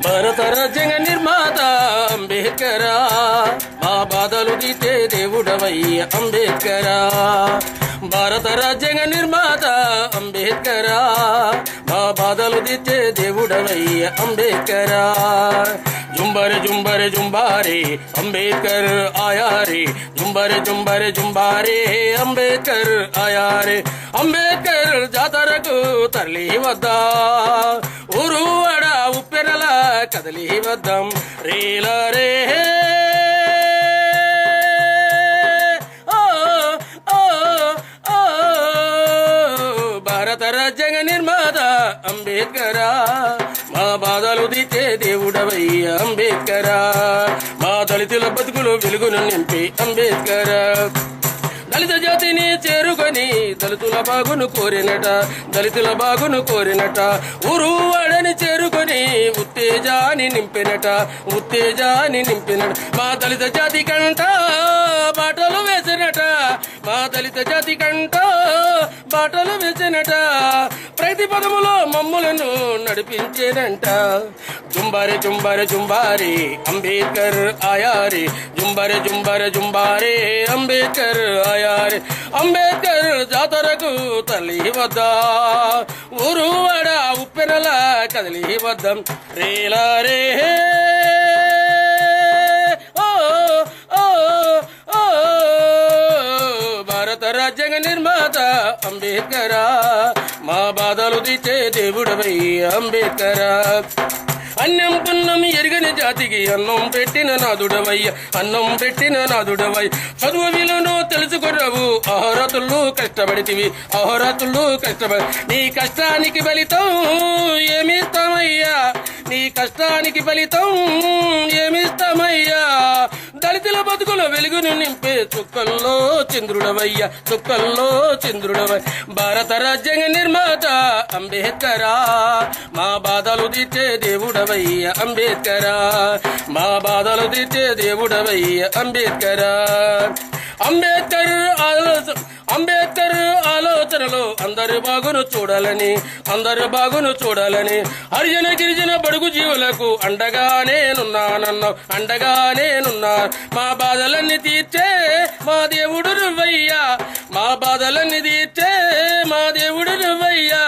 భారత రాజ్యాంగ నిర్మాత అంబేద్కరా, మా బాధలు తీర్చే దేవుడవయ్య అంబేద్కరా. భారత రాజ్యాంగ నిర్మాత అంబేద్కరా, మా బాధలు తీర్చే దేవుడవయ్య అంబేద్కరా. జుంబరే జుంబరే జుంబారే అంబేద్కర్ ఆయారే, జుంబరే జుంబరే జుంబారే అంబేద్కర్ ఆయారే. అంబేద్కర్ జాతరకు తరలి వద్దా, ఊరువాడ ఉప్పెనల కదలి వద్దాం రేలరే. భారత రాజ్యాంగ నిర్మాత అంబేద్కరా, మా బాధలు తీర్చే దేవుడవయ్య అంబేద్కరా. మా దళితుల బతుకులు వెలుగును నింపి అంబేద్కరా. దళిత జాతిని చేరుకొని దళితుల బాగును కోరినట, దళితుల బాగును కోరినట. ఊరువాడని చేరుకొని ఉత్తేజాన్ని నింపినట, ఉత్తేజాన్ని నింపినట. మా దళిత జాతి కంట బాటలు వేసినట, మా దళిత జాతి కంట బాటలు వేసినట. ప్రతి పదములో మమ్ములను నడిపించేనంట. జుంబారే జుంబారే జుంబారే అంబేద్కర్ ఆయారే, జుంబారే జుంబారే జుంబారే అంబేద్కర్ ఆయారే. అంబేద్కర్ జాతరకు తల్లి వద్దా, ఊరువాడ ఉప్పెనల కదలి వద్దాం రేలారే. భారత రాజ్యాంగ నిర్మాత అంబేద్కరా, మా బాధలు తీర్చే దేవుడవయ్య అంబేద్కరా. అన్నం పున్నం ఎరుగని జాతికి అన్నం పెట్టిన నాదుడవయ్య, అన్నం పెట్టిన నాదుడవయ్య. చదువు విలువను తెలుసుకున్నావు, అహోరాత్రులు కష్టపడితివి, అహోరాత్రులు కష్టపడి. నీ కష్టానికి ఫలితం ఏమిస్తామయ్యా, నీ కష్టానికి ఫలితం ఏమిస్తామయ్యా. దళితుల బతుకుల వెలుగును నింపే చుక్కల్లో చంద్రుడవయ్య, చుక్కల్లో చంద్రుడవయ్య. భారత రాజ్యాంగ నిర్మాత అంబేద్కరా, మా బాధలు తీర్చే దేవుడవయ్య అంబేద్కరా, మా బాధలు తీర్చే దేవుడవయ్య అంబేద్కరా. అంబేద్కర్ ఆలోచనలో అందరు బాగును చూడాలని, అందరు బాగును చూడాలని. హరిజన గిరిజన బడుగు జీవులకు అండగా నేనున్నానన్నావు, అండగా నేనున్నా. మా బాధలన్నీ తీర్చే మా దేవుడు నువ్వయ్యా, మా బాధలన్నీ తీర్చే మా దేవుడు నువ్వయ్యా.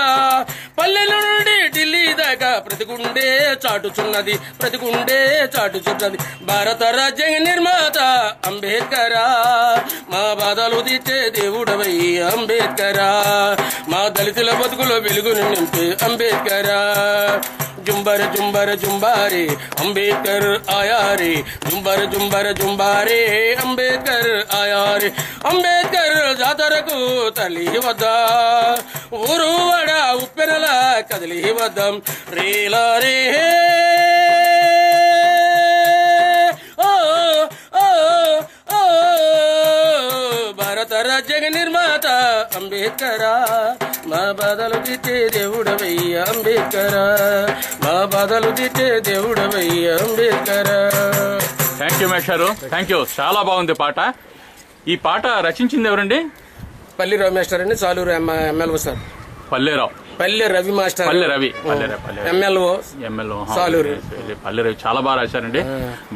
పల్లెల నుండి ఢిల్లీ దాకా ప్రతి గుండె చాటుచున్నది, ప్రతి గుండె చాటుచున్నది. భారత రాజ్యాంగ నిర్మాత అంబేద్కరా, మా బాధలు తీర్చే దేవుడవయ్య అంబేద్కరా. మా దళితుల బతుకులో వెలుగును నింపే అంబేద్కరా. జుంబర జుంబర జుంబారే అంబేద్కర్ ఆయారే, జుంబర జుంబర జుంబారే అంబేద్కర్ ఆయారే. అంబేద్కర్ జాతరకు తల్లి వద్దా, ఊరువాడ ఉప్పెనల కదిలి వద్దాం రేలారే. భారత రాజ్యాంగ నిర్మాత అంబేద్కరా, మా బాధలు తీర్చే దేవుడవయ్య అంబేద్కరా, మా బాధలు తీర్చే దేవుడవయ్య అంబేద్కరా. థ్యాంక్ యూ మేషారు, థ్యాంక్ యూ. చాలా బాగుంది పాట. ఈ పాట రచించింది ఎవరండి? పల్లి రవి మాస్టర్ అండి, సాలూరు ఎమ్మెల్యే సార్. పల్లె రవి మాస్టర్, పల్లె రవి ఎమ్మెల్యే సాలూరు. పల్లె రవి చాలా బాగా రాశారండి.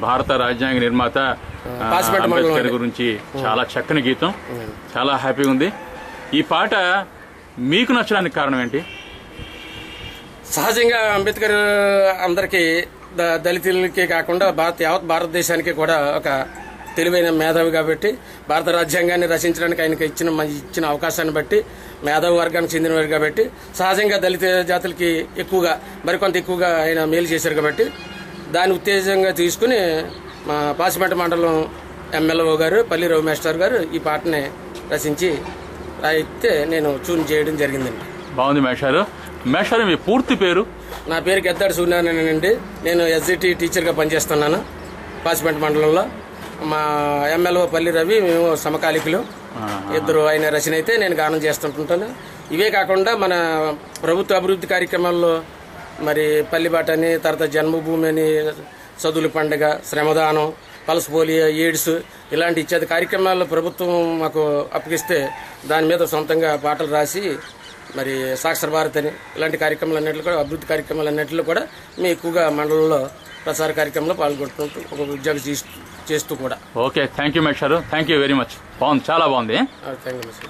భారత రాజ్యాంగ నిర్మాత అంబేద్కర్ గురించి చాలా చక్కని గీతం, చాలా హ్యాపీగా ఉంది. ఈ పాట మీకు నచ్చడానికి కారణం ఏంటి? సహజంగా అంబేద్కర్ అందరికీ దళితులకే కాకుండా యావత్ భారతదేశానికి కూడా ఒక తెలివైన మేధావి కాబట్టి, భారత రాజ్యాంగాన్ని రచించడానికి ఆయనకు ఇచ్చిన అవకాశాన్ని బట్టి మేధావి వర్గానికి చెందినవారు కాబట్టి, సహజంగా దళిత జాతులకి ఎక్కువగా మరికొంత ఎక్కువగా ఆయన మేలు చేశారు కాబట్టి, దాన్ని ఉత్తేజంగా తీసుకుని మా పాసిపేట మండలం ఎమ్మెల్యే గారు పల్లి రవి మాస్టర్ గారు ఈ పాటని రచించి రాయితే నేను ట్యూన్ చేయడం జరిగిందండి. బాగుంది మేషారు. మేషారు మీ పూర్తి పేరు? నా పేరు గెద్దాడు సూర్యనారాయణ అండి. నేను ఎస్జిటి టీచర్గా పనిచేస్తున్నాను పాసిపేట మండలంలో. మా ఎమ్మెల్యే పల్లి రవి మేము సమకాలికులు, ఇద్దరు ఆయన రచన అయితే నేను గానం చేస్తుంటాను. ఇవే కాకుండా మన ప్రభుత్వ అభివృద్ధి కార్యక్రమాల్లో మరి పల్లిబాట అని, తర్వాత జన్మభూమి అని, చదువుల పండుగ, శ్రమదానం, పల్స్ పోలియో, ఎయిడ్స్ ఇలాంటి ఇత్యాది కార్యక్రమాల్లో ప్రభుత్వం మాకు అప్పగిస్తే దాని మీద సొంతంగా పాటలు రాసి మరి సాక్షర భారత్ అని ఇలాంటి కార్యక్రమాలన్నింటిలో కూడా అభివృద్ధి కార్యక్రమాలన్నింటిలో కూడా మేము ఎక్కువగా మండలంలో ప్రసార కార్యక్రమంలో పాల్గొంటుంటూ ఒక ఉద్యోగం చేస్తూ కూడా. ఓకే, థ్యాంక్ యూ మహేష్ గారు, థ్యాంక్ యూ వెరీ మచ్. బాగుంది, చాలా బాగుంది. Thank you.